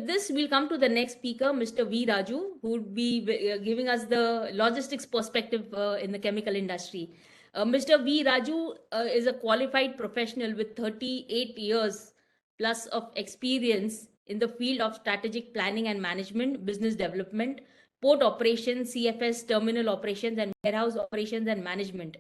this, we'll come to the next speaker, Mr. V. Raju, who would be giving us the logistics perspective in the chemical industry. Mr. V. Raju is a qualified professional with 38 years plus of experience in the field of strategic planning and management, business development, port operations, CFS, terminal operations, and warehouse operations and management.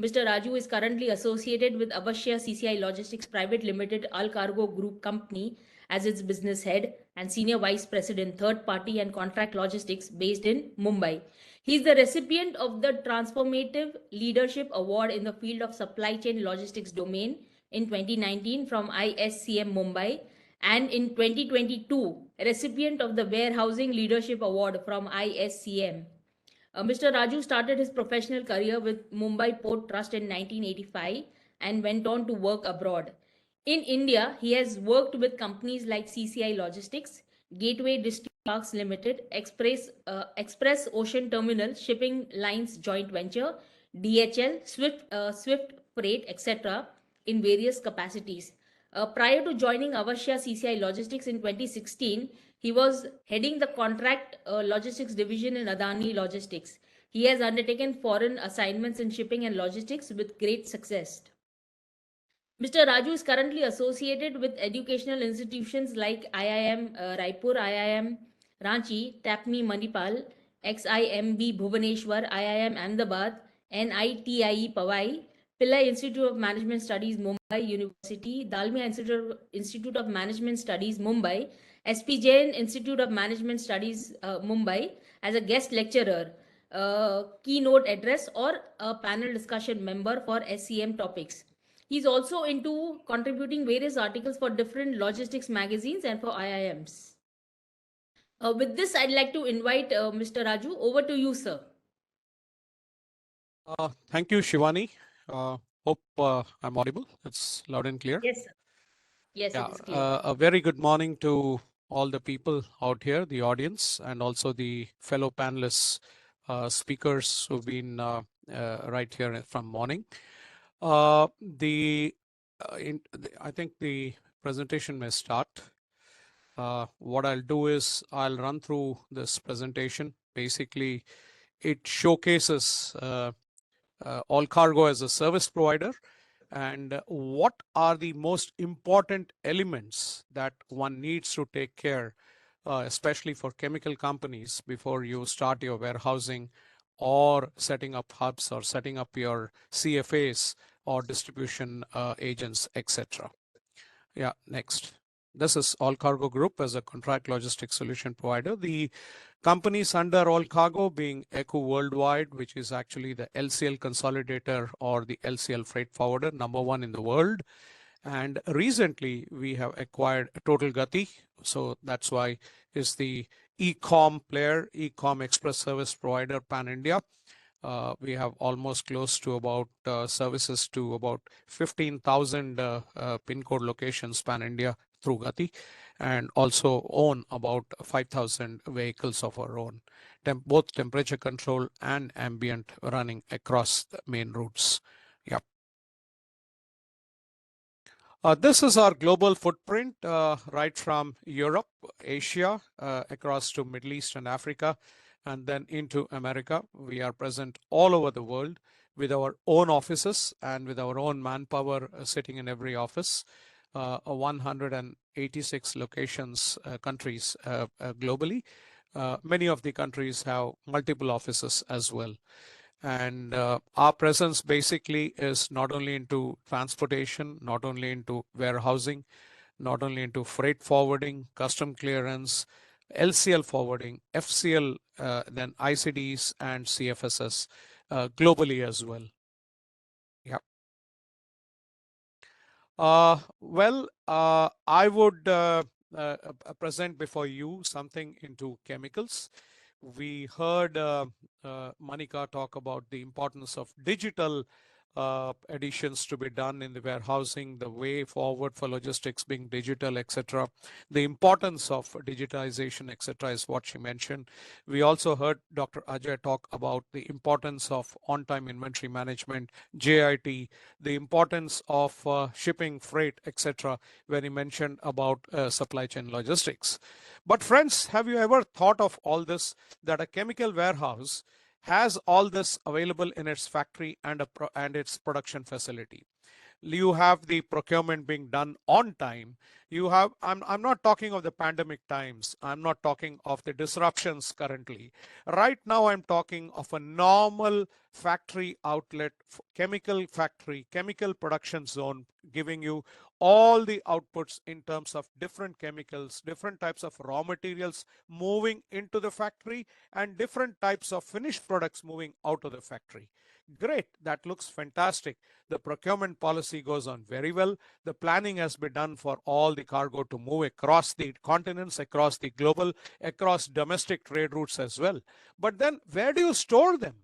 Mr. Raju is currently associated with Avashya CCI Logistics Private Limited Allcargo Group Company as its business head and senior vice president, third party and contract logistics based in Mumbai. He is the recipient of the Transformative Leadership Award in the field of supply chain logistics domain in 2019 from ISCM Mumbai, and in 2022 recipient of the Warehousing Leadership Award from ISCM. Mr. Raju started his professional career with Mumbai Port Trust in 1985 and went on to work abroad. In India, he has worked with companies like CCI Logistics, Gateway District Parks Limited, Express Ocean Terminal, Shipping Lines Joint Venture, DHL, Swift Freight, etc., in various capacities. Prior to joining Avashya CCI Logistics in 2016, he was heading the contract logistics division in Adani Logistics. He has undertaken foreign assignments in shipping and logistics with great success. Mr. Raju is currently associated with educational institutions like IIM Raipur, IIM Ranchi, TAPMI Manipal, XIMB Bhubaneswar, IIM Ahmedabad, NITIE Powai, Pillai Institute of Management Studies Mumbai University, Dalmia Institute of Management Studies Mumbai, SP Jain Institute of Management Studies Mumbai as a guest lecturer, keynote address, or a panel discussion member for SCM topics. He's also into contributing various articles for different logistics magazines and for IIMs. With this, I'd like to invite Mr. Raju. Over to you, sir. Thank you, Shivani. Hope I'm audible. It's loud and clear. Yes, sir. Yes, yeah, it is clear. A very good morning to all the people out here, the audience, and also the fellow panelists, speakers who've been right here from morning. I think the presentation may start. What I'll do is I'll run through this presentation. Basically, it showcases Allcargo as a service provider and what are the most important elements that one needs to take care, especially for chemical companies, before you start your warehousing or setting up hubs or setting up your CFAs or distribution agents, etc. Yeah, next. This is Allcargo Group as a contract logistics solution provider. The companies under Allcargo being Echo Worldwide, which is actually the LCL consolidator or the LCL freight forwarder, #1 in the world. And recently we have acquired Total Gati. So that's why is the e-com player, e-com express service provider pan-India. We have almost close to about services to about 15,000 pin code locations pan-India through Gati, and also own about 5,000 vehicles of our own, both temperature control and ambient running across the main routes. Yep. This is our global footprint, right from Europe, Asia, across to Middle East and Africa, and then into America. We are present all over the world with our own offices and with our own manpower sitting in every office. 186 locations, countries globally. Many of the countries have multiple offices as well. And our presence basically is not only into transportation, not only into warehousing, not only into freight forwarding, custom clearance, LCL forwarding, FCL, then ICDs and CFSs globally as well. Yeah. I would present before you something into chemicals. We heard Manika talk about the importance of digital additions to be done in the warehousing, the way forward for logistics being digital, etc. The importance of digitization, etc., is what she mentioned. We also heard Dr. Ajay talk about the importance of on-time inventory management, JIT, the importance of shipping, freight, etc., when he mentioned about supply chain logistics. But friends, have you ever thought of all this, that a chemical warehouse has all this available in its factory and its production facility? You have the procurement being done on time. You have, I'm not talking of the pandemic times. I'm not talking of the disruptions currently. Right now, I'm talking of a normal factory outlet, chemical factory, chemical production zone, giving you all the outputs in terms of different chemicals, different types of raw materials moving into the factory, and different types of finished products moving out of the factory. Great, that looks fantastic. The procurement policy goes on very well. The planning has been done for all the cargo to move across the continents, across the global, across domestic trade routes as well. But then where do you store them?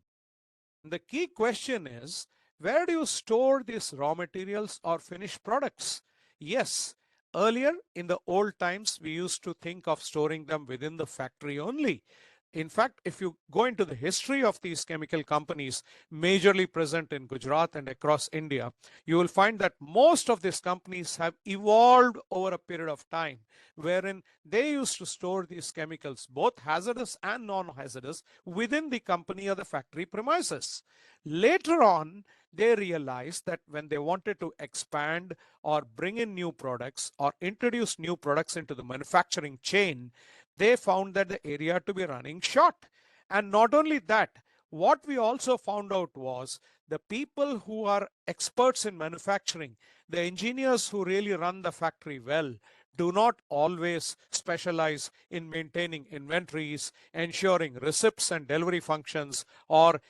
The key question is, where do you store these raw materials or finished products? Yes, earlier in the old times, we used to think of storing them within the factory only. In fact, if you go into the history of these chemical companies, majorly present in Gujarat and across India, you will find that most of these companies have evolved over a period of time, wherein they used to store these chemicals, both hazardous and non-hazardous, within the company or the factory premises. Later on, they realized that when they wanted to expand or bring in new products or introduce new products into the manufacturing chain, they found that the area to be running short. And not only that, what we also found out was the people who are experts in manufacturing, the engineers who really run the factory well, do not always specialize in maintaining inventories, ensuring receipts and delivery functions, or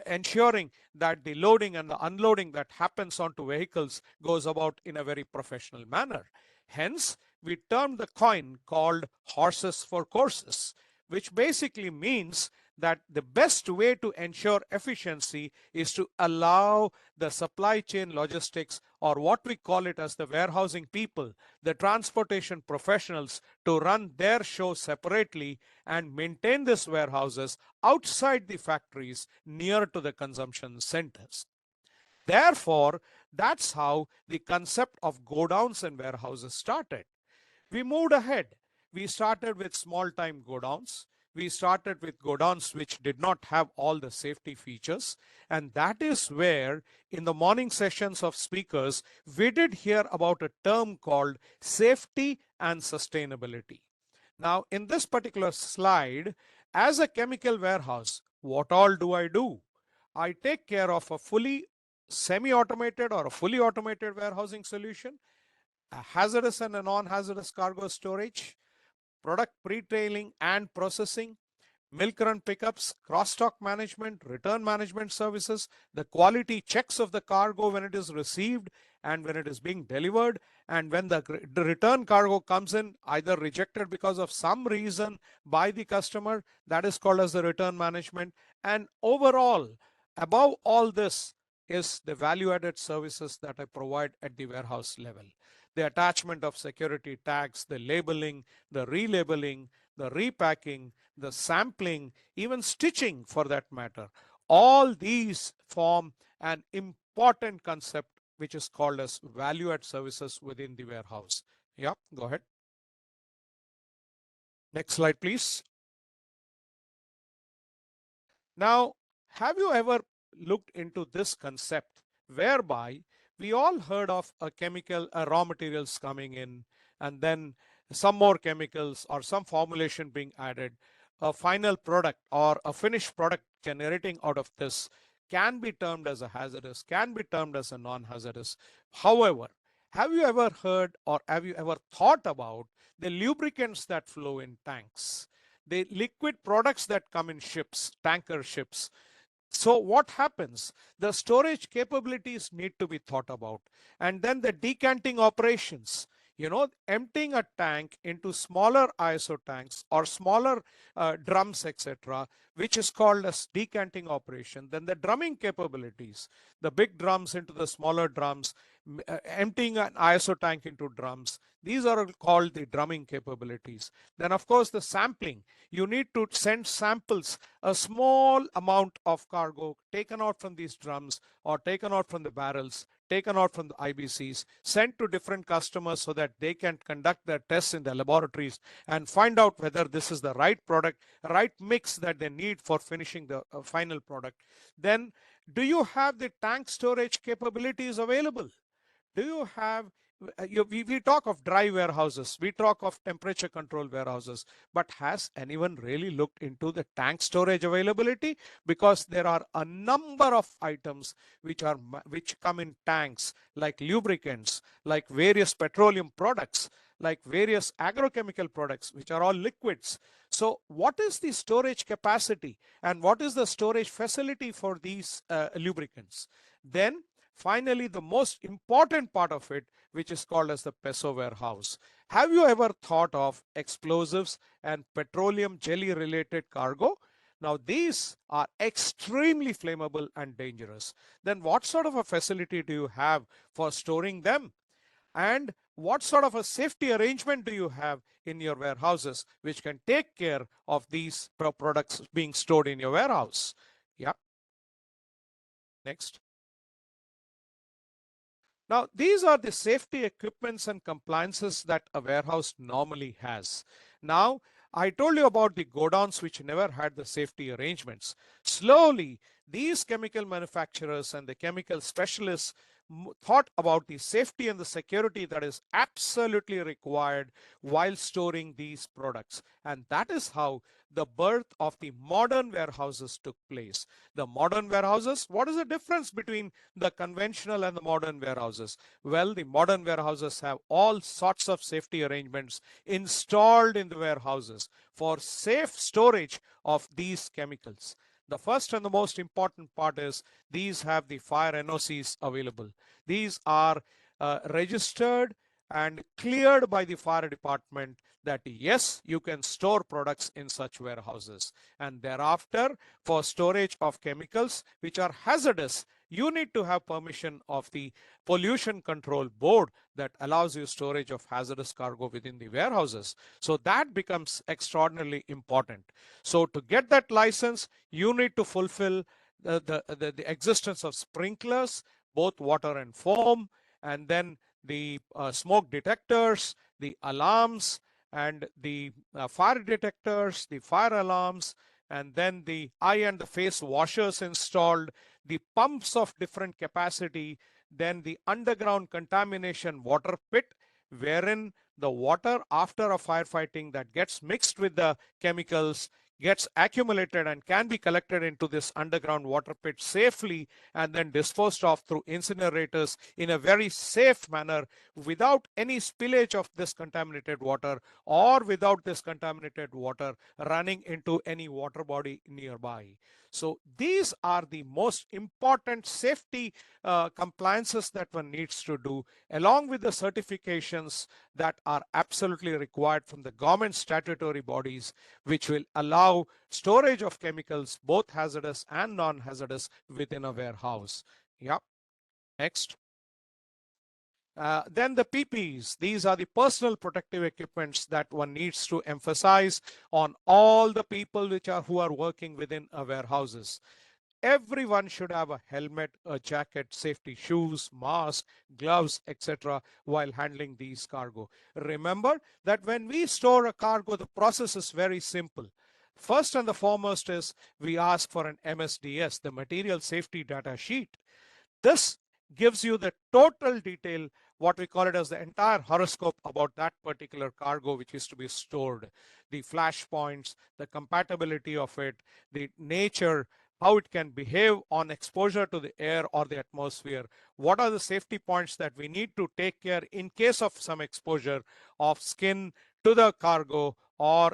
ensuring that the loading and the unloading that happens onto vehicles goes about in a very professional manner. Hence, we termed the coin called horses for courses, which basically means that the best way to ensure efficiency is to allow the supply chain logistics, or what we call it as the warehousing people, the transportation professionals, to run their show separately and maintain these warehouses outside the factories near to the consumption centers. Therefore, that's how the concept of godowns and warehouses started. We moved ahead. We started with small time godowns. We started with godowns which did not have all the safety features. And that is where, in the morning sessions of speakers, we did hear about a term called safety and sustainability. Now, in this particular slide, as a chemical warehouse, what all do? I take care of a fully semi-automated or a fully automated warehousing solution, a hazardous and a non-hazardous cargo storage, product pre-trailing and processing, milk run pickups, cross-stock management, return management services, the quality checks of the cargo when it is received and when it is being delivered, and when the return cargo comes in, either rejected because of some reason by the customer, that is called as the return management. And overall, above all this is the value-added services that I provide at the warehouse level. The attachment of security tags, the labeling, the relabeling, the repacking, the sampling, even stitching for that matter. All these form an important concept which is called as value-add services within the warehouse. Yeah, go ahead. Next slide, please. Now, have you ever looked into this concept whereby we all heard of a chemical, raw materials coming in, and then some more chemicals or some formulation being added, a final product or a finished product generating out of this can be termed as a hazardous, can be termed as a non-hazardous. However, have you ever heard or have you ever thought about the lubricants that flow in tanks, the liquid products that come in ships, tanker ships? So what happens? The storage capabilities need to be thought about. And then the decanting operations. emptying a tank into smaller ISO tanks or smaller drums, etc., which is called as decanting operation. Then the drumming capabilities, the big drums into the smaller drums, emptying an ISO tank into drums. These are called the drumming capabilities. Then, of course, the sampling. You need to send samples, a small amount of cargo taken out from these drums or taken out from the barrels, taken out from the IBCs, sent to different customers so that they can conduct their tests in the laboratories and find out whether this is the right product, right mix that they need for finishing the final product. Then, do you have the tank storage capabilities available? Do you have we talk of dry warehouses, we talk of temperature control warehouses, but has anyone really looked into the tank storage availability? Because there are a number of items which come in tanks, like lubricants, like various petroleum products, like various agrochemical products, which are all liquids. So what is the storage capacity and what is the storage facility for these lubricants? Then finally, the most important part of it, which is called as the peso warehouse. Have you ever thought of explosives and petroleum jelly related cargo? Now, these are extremely flammable and dangerous. Then what sort of a facility do you have for storing them? And what sort of a safety arrangement do you have in your warehouses which can take care of these products being stored in your warehouse? Yeah. Next. Now, these are the safety equipments and compliances that a warehouse normally has. Now, I told you about the godowns which never had the safety arrangements. Slowly, these chemical manufacturers and the chemical specialists thought about the safety and the security that is absolutely required while storing these products. And that is how the birth of the modern warehouses took place. The modern warehouses, what is the difference between the conventional and the modern warehouses? Well, the modern warehouses have all sorts of safety arrangements installed in the warehouses for safe storage of these chemicals. The first and the most important part is these have the fire NOCs available. These are registered and cleared by the fire department that yes, you can store products in such warehouses. And thereafter, for storage of chemicals which are hazardous, you need to have permission of the pollution control board that allows you storage of hazardous cargo within the warehouses. So that becomes extraordinarily important. So to get that license, you need to fulfill the existence of sprinklers, both water and foam, and then the smoke detectors, the alarms, and the fire detectors, the fire alarms, and then the eye and the face washers installed, the pumps of different capacity, then the underground contamination water pit, wherein the water after a firefighting that gets mixed with the chemicals gets accumulated and can be collected into this underground water pit safely and then disposed of through incinerators in a very safe manner without any spillage of this contaminated water or without this contaminated water running into any water body nearby. So these are the most important safety compliances that one needs to do, along with the certifications that are absolutely required from the government statutory bodies, which will allow storage of chemicals, both hazardous and non-hazardous, within a warehouse. Yeah. Next. Then the PPEs, these are the personal protective equipments that one needs to emphasize on all the people who are working within a warehouses. Everyone should have a helmet, a jacket, safety shoes, mask, gloves, etc. while handling these cargo. Remember that when we store a cargo, the process is very simple. First and the foremost is we ask for an MSDS, the material safety data sheet. This gives you the total detail, what we call it as the entire horoscope about that particular cargo which is to be stored, the flash points, the compatibility of it, the nature, how it can behave on exposure to the air or the atmosphere, what are the safety points that we need to take care in case of some exposure of skin to the cargo, or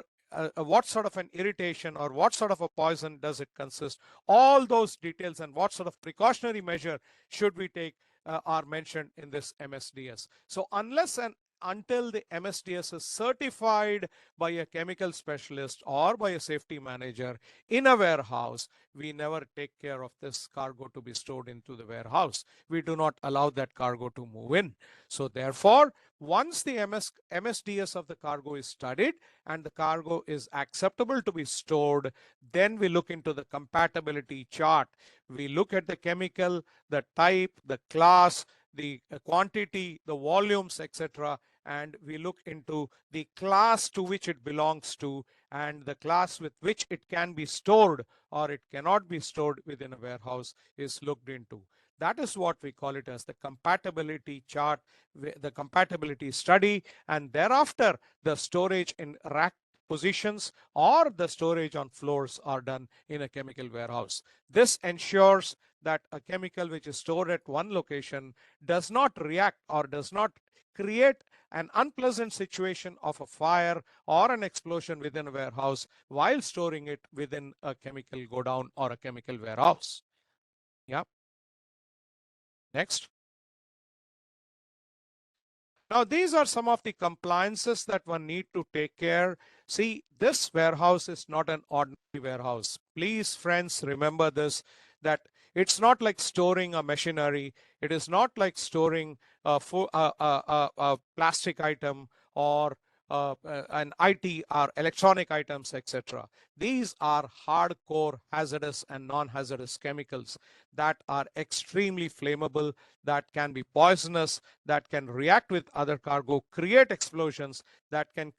what sort of an irritation or what sort of a poison does it consist. All those details and what sort of precautionary measure should we take are mentioned in this MSDS. So unless and until the MSDS is certified by a chemical specialist or by a safety manager in a warehouse, we never take care of this cargo to be stored into the warehouse. We do not allow that cargo to move in. So therefore, once the MSDS of the cargo is studied and the cargo is acceptable to be stored, then we look into the compatibility chart. We look at the chemical, the type, the class, the quantity, the volumes, etc. And we look into the class to which it belongs to and the class with which it can be stored or it cannot be stored within a warehouse is looked into. That is what we call it as the compatibility chart, the compatibility study, and thereafter the storage in rack positions or the storage on floors are done in a chemical warehouse. This ensures that a chemical which is stored at one location does not react or does not create an unpleasant situation of a fire or an explosion within a warehouse while storing it within a chemical godown or a chemical warehouse. Yeah. Next. Now, these are some of the compliances that one need to take care. See, this warehouse is not an ordinary warehouse. Please, friends, remember this, that it's not like storing a machinery. It is not like storing a plastic item or an IT or electronic items, etc. These are hardcore hazardous and non-hazardous chemicals that are extremely flammable, that can be poisonous, that can react with other cargo, create explosions, that can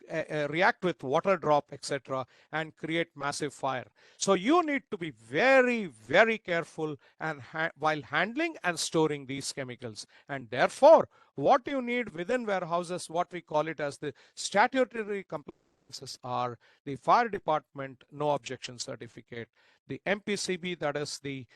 react with water drop, etc., and create massive fire. So you need to be very, very careful and while handling and storing these chemicals. And therefore, what you need within warehouses, what we call it as the statutory compliances are the fire department no objection certificate, the MPCB, that is the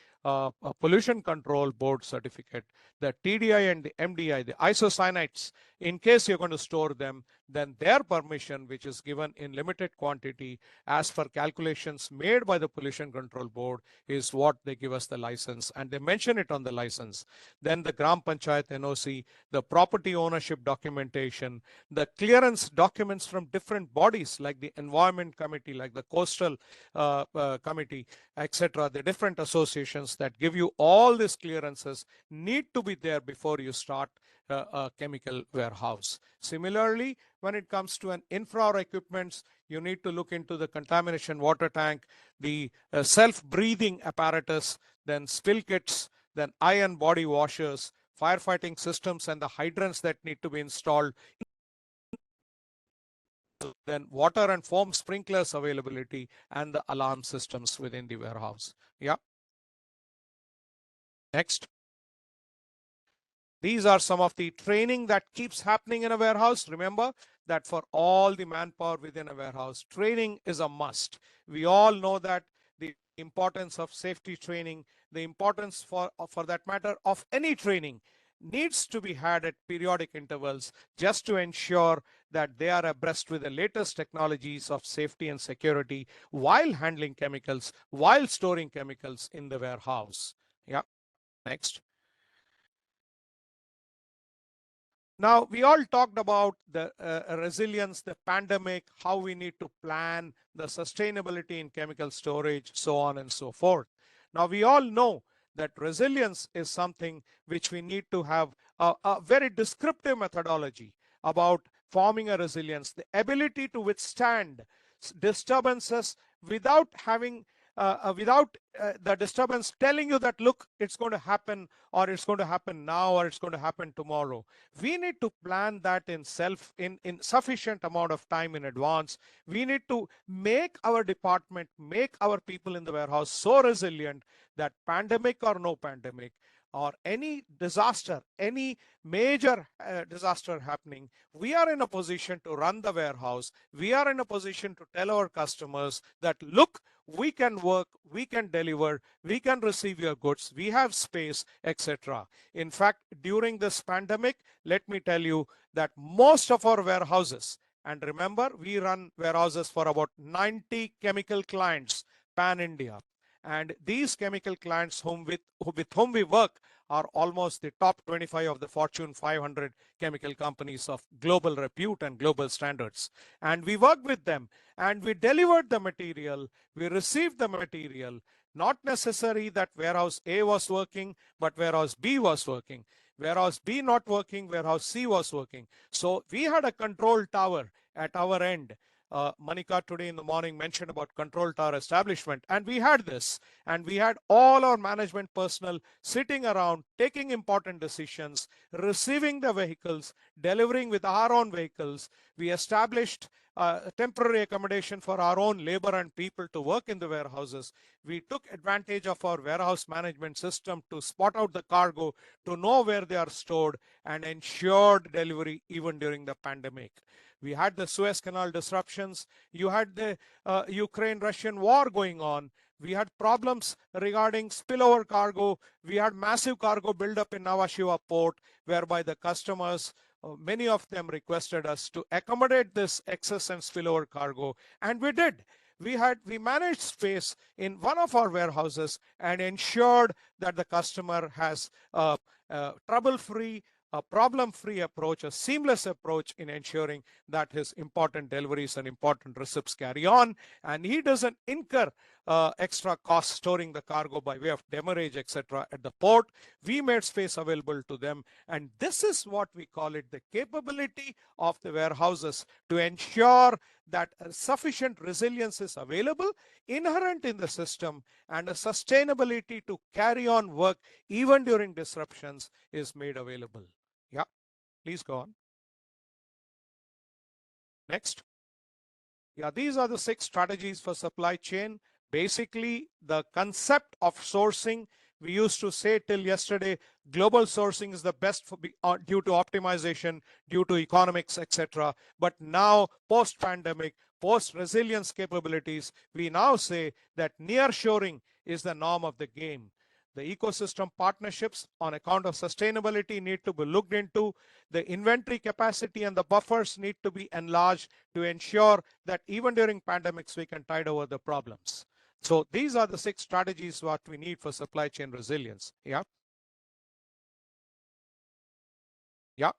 pollution control board certificate, the TDI and the MDI, the isocyanates, in case you're going to store them, then their permission, which is given in limited quantity as per calculations made by the pollution control board, is what they give us the license, and they mention it on the license. Then the Gram Panchayat NOC, the property ownership documentation, the clearance documents from different bodies like the Environment Committee, like the Coastal Committee, etc. The different associations that give you all these clearances need to be there before you start a chemical warehouse. Similarly, when it comes to an infra or equipments, you need to look into the contamination water tank, the self-breathing apparatus, then spill kits, then iron body washers, firefighting systems, and the hydrants that need to be installed, then water and foam sprinklers availability, and the alarm systems within the warehouse. Yeah. Next. These are some of the training that keeps happening in a warehouse. Remember that for all the manpower within a warehouse, training is a must. We all know that the importance of safety training, the importance for that matter of any training needs to be had at periodic intervals just to ensure that they are abreast with the latest technologies of safety and security while handling chemicals, while storing chemicals in the warehouse. Yeah. Next. Now, we all talked about the resilience, the pandemic, how we need to plan the sustainability in chemical storage, so on and so forth. Now, we all know that resilience is something which we need to have a very descriptive methodology about forming a resilience, the ability to withstand disturbances without having the disturbance telling you that, look, it's going to happen, or it's going to happen now, or it's going to happen tomorrow. We need to plan that in sufficient amount of time in advance. We need to make our department, make our people in the warehouse so resilient that pandemic or no pandemic, or any disaster, any major disaster happening, we are in a position to run the warehouse. We are in a position to tell our customers that, look, we can work, we can deliver, we can receive your goods, we have space, etc. In fact, during this pandemic, let me tell you that most of our warehouses, and remember, we run warehouses for about 90 chemical clients pan India. And these chemical clients with whom we work are almost the top 25 of the Fortune 500 chemical companies of global repute and global standards. And we worked with them and we delivered the material, we received the material. Not necessary that warehouse A was working, but warehouse B was working. Warehouse B not working, warehouse C was working. So we had a control tower at our end. Manika today in the morning mentioned about control tower establishment, and we had this, and we had all our management personnel sitting around taking important decisions, receiving the vehicles, delivering with our own vehicles. We established temporary accommodation for our own labor and people to work in the warehouses. We took advantage of our warehouse management system to spot out the cargo, to know where they are stored, and ensured delivery even during the pandemic. We had the Suez Canal disruptions. You had the Ukraine-Russian war going on. We had problems regarding spillover cargo. We had massive cargo buildup in Nhava Sheva port, whereby the customers, many of them requested us to accommodate this excess and spillover cargo, and we did. We managed space in one of our warehouses and ensured that the customer has trouble-free, a problem-free approach, a seamless approach in ensuring that his important deliveries and important receipts carry on, and he doesn't incur extra costs storing the cargo by way of demurrage, etc. at the port. We made space available to them, and this is what we call it, the capability of the warehouses to ensure that sufficient resilience is available, inherent in the system, and a sustainability to carry on work even during disruptions is made available. Yeah, please go on. Next. Yeah, these are the 6 strategies for supply chain. Basically, the concept of sourcing, we used to say till yesterday, global sourcing is the best for, due to optimization, due to economics, etc. But now, post-pandemic, post-resilience capabilities, we now say that nearshoring is the norm of the game. The ecosystem partnerships on account of sustainability need to be looked into. The inventory capacity and the buffers need to be enlarged to ensure that even during pandemics, we can tide over the problems. So these are the 6 strategies what we need for supply chain resilience. Yeah. Yeah.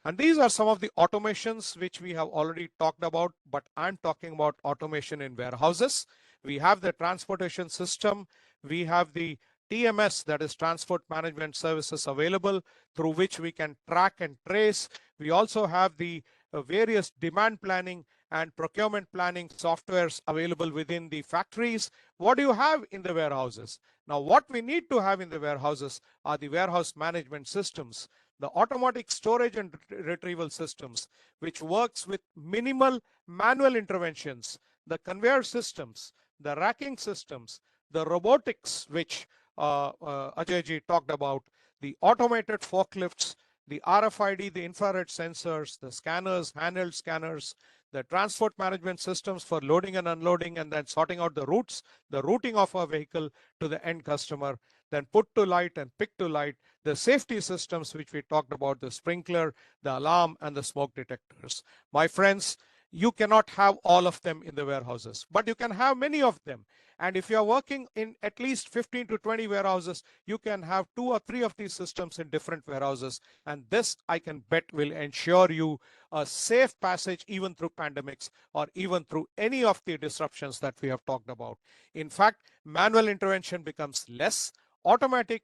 And these are some of the automations which we have already talked about, but I'm talking about automation in warehouses. We have the transportation system. We have the TMS, that is Transport Management Services, available through which we can track and trace. We also have the various demand planning and procurement planning softwares available within the factories. What do you have in the warehouses? Now, what we need to have in the warehouses are the warehouse management systems, the automatic storage and retrieval systems, which works with minimal manual interventions, the conveyor systems, the racking systems, the robotics, which Ajayji talked about, the automated forklifts, the RFID, the infrared sensors, the scanners, handheld scanners, the transport management systems for loading and unloading and then sorting out the routes, the routing of a vehicle to the end customer, then put to light and pick to light, the safety systems which we talked about, the sprinkler, the alarm, and the smoke detectors. My friends, you cannot have all of them in the warehouses, but you can have many of them. And if you are working in at least 15 to 20 warehouses, you can have 2 or 3 of these systems in different warehouses. And this, I can bet, will ensure you a safe passage even through pandemics or even through any of the disruptions that we have talked about. In fact, manual intervention becomes less. Automatic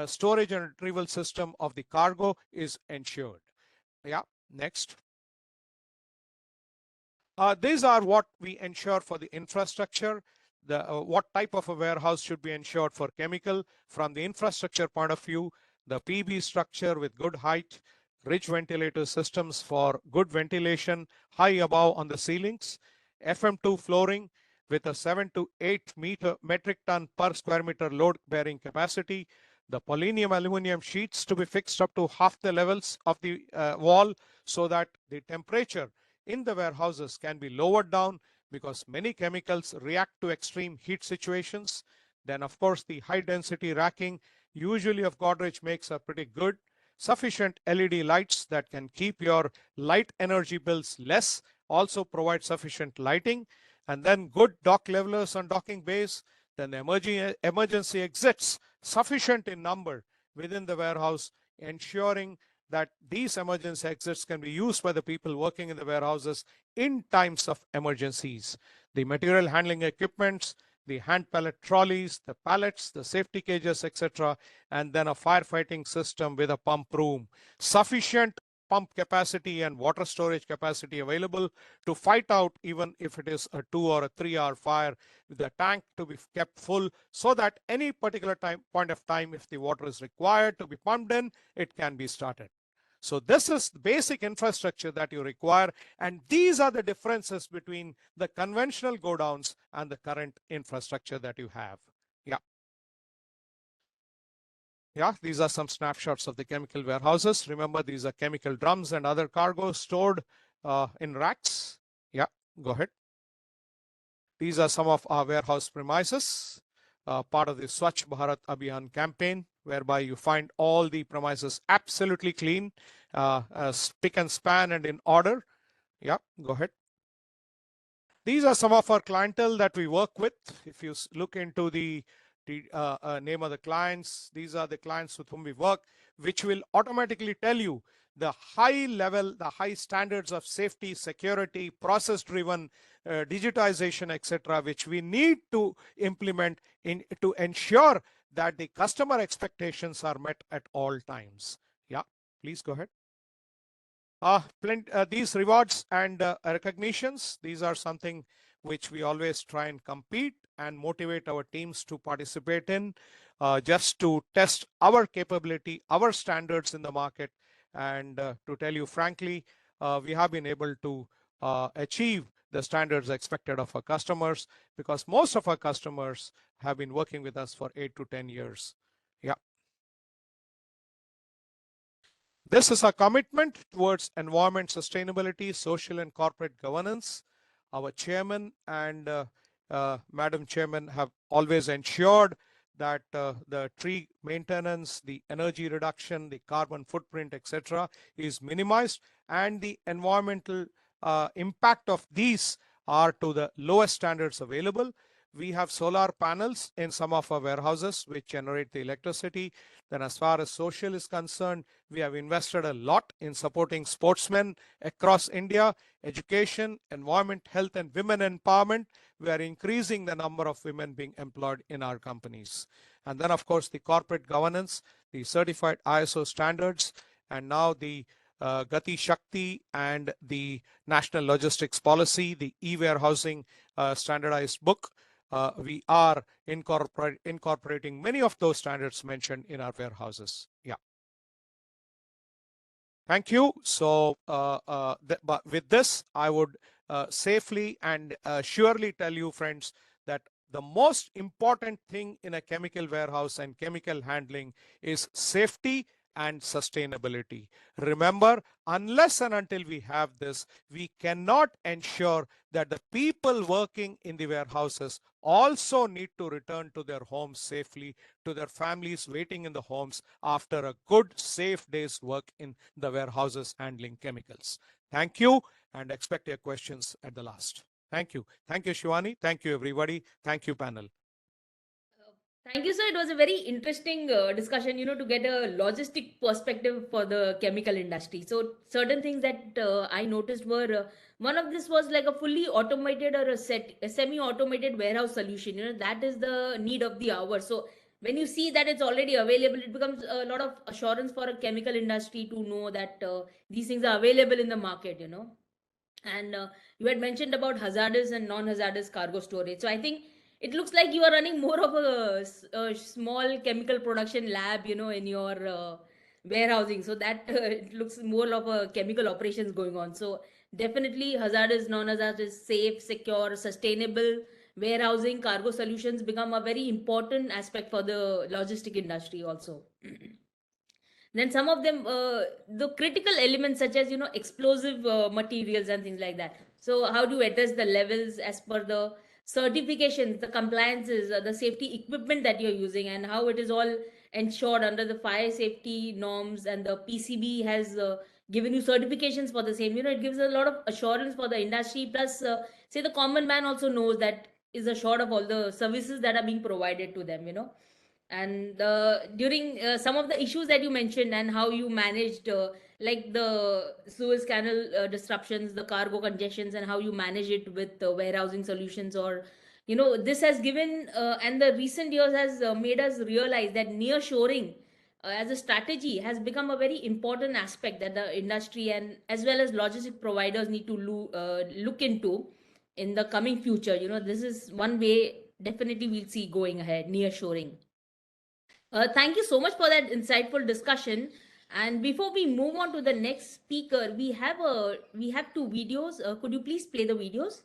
storage and retrieval system of the cargo is ensured. Yeah, next. These are what we ensure for the infrastructure. What type of a warehouse should be ensured for chemical from the infrastructure point of view, the PB structure with good height, rich ventilator systems for good ventilation, high above on the ceilings, FM2 flooring with a 7 to 8 metric ton per square meter load bearing capacity, the polynium aluminum sheets to be fixed up to half the levels of the wall so that the temperature in the warehouses can be lowered down because many chemicals react to extreme heat situations. Then, of course, the high density racking, usually of Godrej makes, are pretty good. Sufficient LED lights that can keep your light energy bills less, also provide sufficient lighting. And then good dock levelers on docking bays. Then the emergency exits, sufficient in number, within the warehouse, ensuring that these emergency exits can be used by the people working in the warehouses in times of emergencies. The material handling equipments, the hand pallet trolleys, the pallets, the safety cages, etc., and then a firefighting system with a pump room. Sufficient pump capacity and water storage capacity available to fight out even if it is a 2 or a 3 hour fire, with the tank to be kept full so that any particular point of time, if the water is required to be pumped in, it can be started. So this is the basic infrastructure that you require, and these are the differences between the conventional godowns and the current infrastructure that you have. Yeah, these are some snapshots of the chemical warehouses. Remember, these are chemical drums and other cargo stored in racks. Yeah, go ahead. These are some of our warehouse premises, part of the Swachh Bharat Abhiyan campaign, whereby you find all the premises absolutely clean, spick and span and in order. Yeah, go ahead. These are some of our clientele that we work with. If you look into the name of the clients, these are the clients with whom we work, which will automatically tell you the high level, the high standards of safety, security, process driven, digitization, etc., which we need to implement to ensure that the customer expectations are met at all times. Yeah, please go ahead. These rewards and recognitions, these are something which we always try and compete and motivate our teams to participate in, just to test our capability, our standards in the market. And to tell you frankly, we have been able to achieve the standards expected of our customers, because most of our customers have been working with us for 8 to 10 years. Yeah. This is our commitment towards environment sustainability, social and corporate governance. Our chairman and Madam Chairman have always ensured that the tree maintenance, the energy reduction, the carbon footprint, etc., is minimized, and the environmental impact of these are to the lowest standards available. We have solar panels in some of our warehouses which generate the electricity. Then as far as social is concerned, we have invested a lot in supporting sportsmen across India, education, environment, health, and women empowerment. We are increasing the number of women being employed in our companies. And then, of course, the corporate governance, the certified ISO standards, and now the Gati Shakti and the National Logistics Policy, the e-warehousing standardized book. We are incorporating many of those standards mentioned in our warehouses. Yeah. Thank you. So but with this, I would safely and surely tell you, friends, that the most important thing in a chemical warehouse and chemical handling is safety and sustainability. Remember, unless and until we have this, we cannot ensure that the people working in the warehouses also need to return to their homes safely, to their families waiting in the homes after a good, safe day's work in the warehouses handling chemicals. Thank you, and expect your questions at the last. Thank you. Thank you, Shivani. Thank you, everybody. Thank you, panel. Thank you, sir. It was a very interesting discussion, to get a logistic perspective for the chemical industry. So, certain things that I noticed were one of this was like a fully automated or a semi-automated warehouse solution. That is the need of the hour. So, when you see that it's already available, it becomes a lot of assurance for a chemical industry to know that these things are available in the market. And you had mentioned about hazardous and non-hazardous cargo storage. So I think it looks like you are running more of a small chemical production lab, in your warehousing. So that it looks more of a chemical operations going on. So definitely hazardous, non-hazardous, safe, secure, sustainable warehousing cargo solutions become a very important aspect for the logistic industry also. Then some of them the critical elements such as explosive materials and things like that. So how do you address the levels as per the certifications, the compliances, the safety equipment that you're using, and how it is all ensured under the fire safety norms, and the PCB has given you certifications for the same. It gives a lot of assurance for the industry, plus say the common man also knows that is assured of all the services that are being provided to them. And during some of the issues that you mentioned and how you managed, like the Suez Canal disruptions, the cargo congestions, and how you manage it with warehousing solutions, or this has given and the recent years has made us realize that near shoring as a strategy has become a very important aspect that the industry and as well as logistic providers need to look into in the coming future. This is one way definitely we'll see going ahead, near shoring. Thank you so much for that insightful discussion. And before we move on to the next speaker, we have two videos. Could you please play the videos?